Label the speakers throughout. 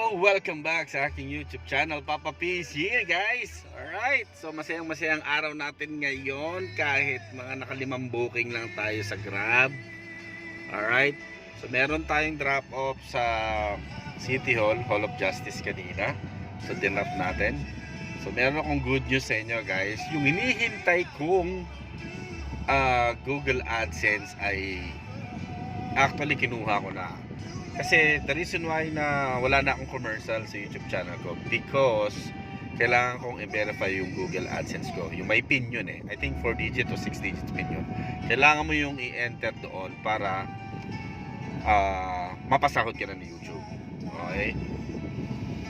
Speaker 1: Welcome back sa aking YouTube channel, Papa P's here guys. Alright, so masayang araw natin ngayon kahit mga nakalimang booking lang tayo sa Grab. Alright, so meron tayong drop off sa City Hall, Hall of Justice kanina. So dinrap natin. So meron akong good news sa inyo guys. Yung hinihintay kong Google AdSense ay actually kinuha ko na. Kasi the reason why na wala na akong commercial sa YouTube channel ko, because kailangan kong i-verify yung Google AdSense ko. Yung may PIN yun eh. I think 4 digit o 6 digit PIN yun. Kailangan mo yung i-enter doon para mapasahod ka na ni YouTube. Okay?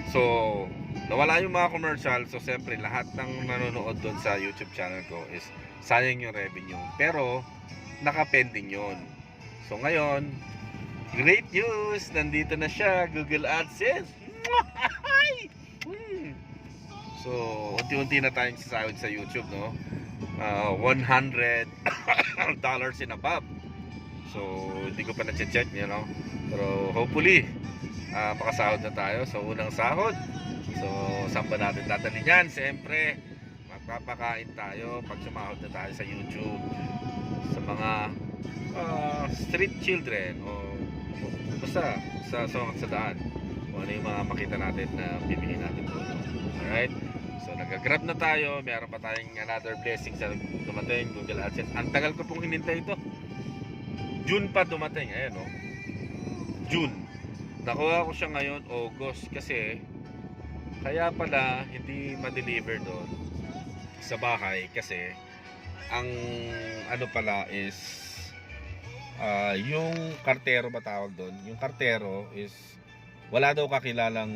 Speaker 1: So, nawala yung mga commercial. So, siyempre, lahat ng nanonood doon sa YouTube channel ko is sayang yung revenue. Pero, naka-pending yun. So, ngayon, great news! Nandito na siya, Google AdSense. So, unti-unti na tayong sasahod sa YouTube, no? $100 and above. So, hindi ko pa na-check, you know? Pero hopefully, makasahod na tayo. So, unang sahod. So, saan ba natin dadalhin yan? Siyempre, magpapakain tayo pag sumahod na tayo sa YouTube. Sa mga street children o basta sa daan kung ano yung mga makita natin na bibigyan natin doon. Alright, so nag-grab na tayo. Meron pa tayong another blessing sa dumating, Google AdSense. Ang tagal ko pong hinintay ito. June pa dumating. Ayan o, June. Nakuha ko siya ngayon August. Kasi kaya pala hindi ma-deliver doon sa bahay kasi ang ano pala is yung kartero ba tawag doon? Yung kartero is wala daw kakilalang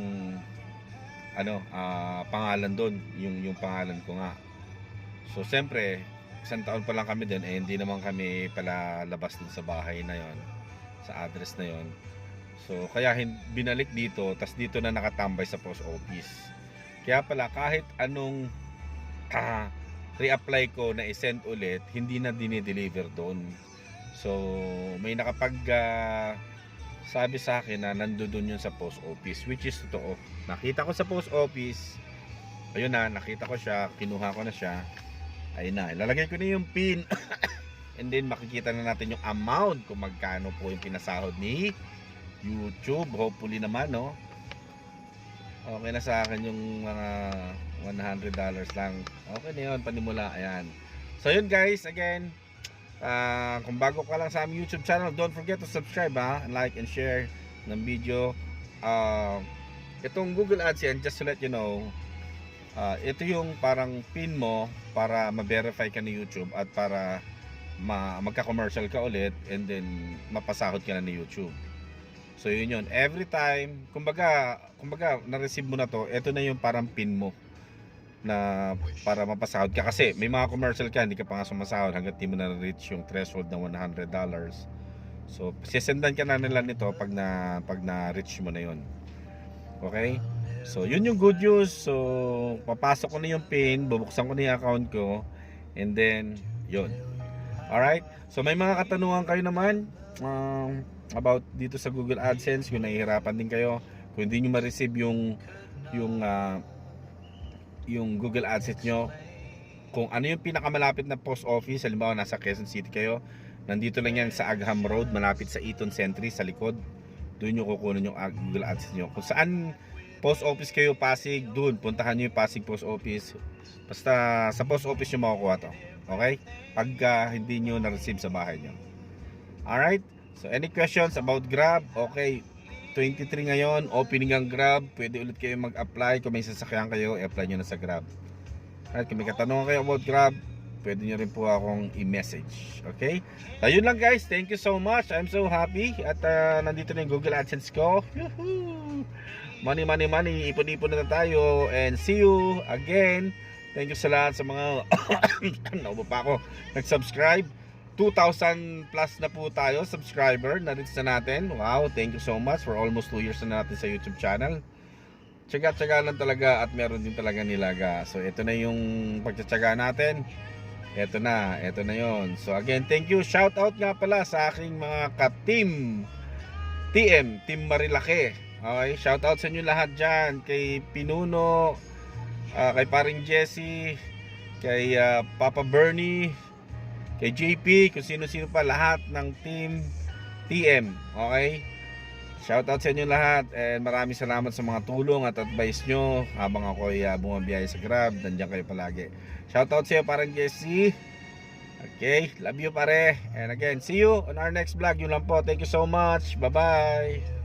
Speaker 1: pangalan doon, yung pangalan ko nga. So siyempre, isang taon pa lang kami doon hindi naman kami pala labas din sa bahay na yon, sa address na yon. So kaya binalik dito, tas dito na nakatambay sa post office. Kaya pala kahit anong re-apply ko na i-send ulit, hindi na dinideliver doon. So, may sabi sa akin na nandoon yun sa post office, which is totoo. Nakita ko sa post office, ayun na, nakita ko siya, kinuha ko na siya. Ayun na, ilalagay ko na yung PIN. And then, makikita na natin yung amount kung magkano po yung pinasahod ni YouTube. Hopefully naman, no? Okay na sa akin yung mga $100 lang. Okay na yun, panimula. Ayan. So, yun guys, again, kung bago ka lang sa aming YouTube channel, don't forget to subscribe, like and share ng video. Itong Google AdSense, just to let you know, ito yung parang PIN mo para ma-verify ka ni YouTube at para magka-commercial ka ulit and then mapasahod ka na ni YouTube. So yun yun, every time kumbaga na-receive mo na to, ito na yung parang PIN mo na para mapasahod ka, kasi may mga commercial ka hindi ka pa nga sumasahod hanggat di mo na reach yung threshold ng $100. So sisendan ka na nila nito pag na reach mo na yon. Okay, so yun yung good news. So papasok ko na yung PIN, bubuksan ko na yung account ko, and then yun. Alright, so may mga katanungan kayo naman about dito sa Google AdSense, kung nahihirapan din kayo, kung hindi nyo ma-receive yung Google AdSense nyo, kung ano yung pinakamalapit na post office. Halimbawa nasa Quezon City kayo, nandito lang yan sa Agham Road, malapit sa Eaton Century sa likod. Doon nyo kukunin yung Google AdSense nyo. Kung saan post office kayo, Pasig, doon puntahan nyo yung Pasig post office. Basta sa post office nyo makukuha to. Okay, pagka hindi nyo na-receive sa bahay nyo. Alright, so any questions about Grab? Okay, 23 ngayon, opening ang Grab. Pwede ulit kayo mag-apply. Kung may sasakyan kayo, i-apply nyo na sa Grab. At kung may katanungan kayo about Grab, pwede nyo rin po akong i-message. Okay? So, yun lang guys. Thank you so much. I'm so happy. At nandito na yung Google AdSense ko. Yahoo! Money, money, money. Ipon-ipon na tayo. And see you again. Thank you sa lahat sa mga naubo pa ako nag-subscribe. 2,000 plus na po tayo subscriber na reach na natin. Wow, thank you so much. For almost 2 years na natin sa YouTube channel. Tsaga-tsaga lang talaga at meron din talaga nilaga. So ito na yung pagtsatsaga natin. Ito na yon. So again, thank you. Shout out nga pala sa aking mga ka-team TM, Team Marilake. Okay, shout out sa inyo lahat dyan. Kay Pinuno, kay Paring Jesse, kay Papa Bernie, kay JP, kung sino-sino pa, lahat ng team TM. Okay? Shout out sa inyo lahat and maraming salamat sa mga tulong at advice nyo habang ako ay bumabiyaya sa Grab. Nandiyan kayo palagi. Shout out sa iyo, Parang Jesse. Okay, love you pare. And again, see you on our next vlog. Yun lang po. Thank you so much. Bye-bye.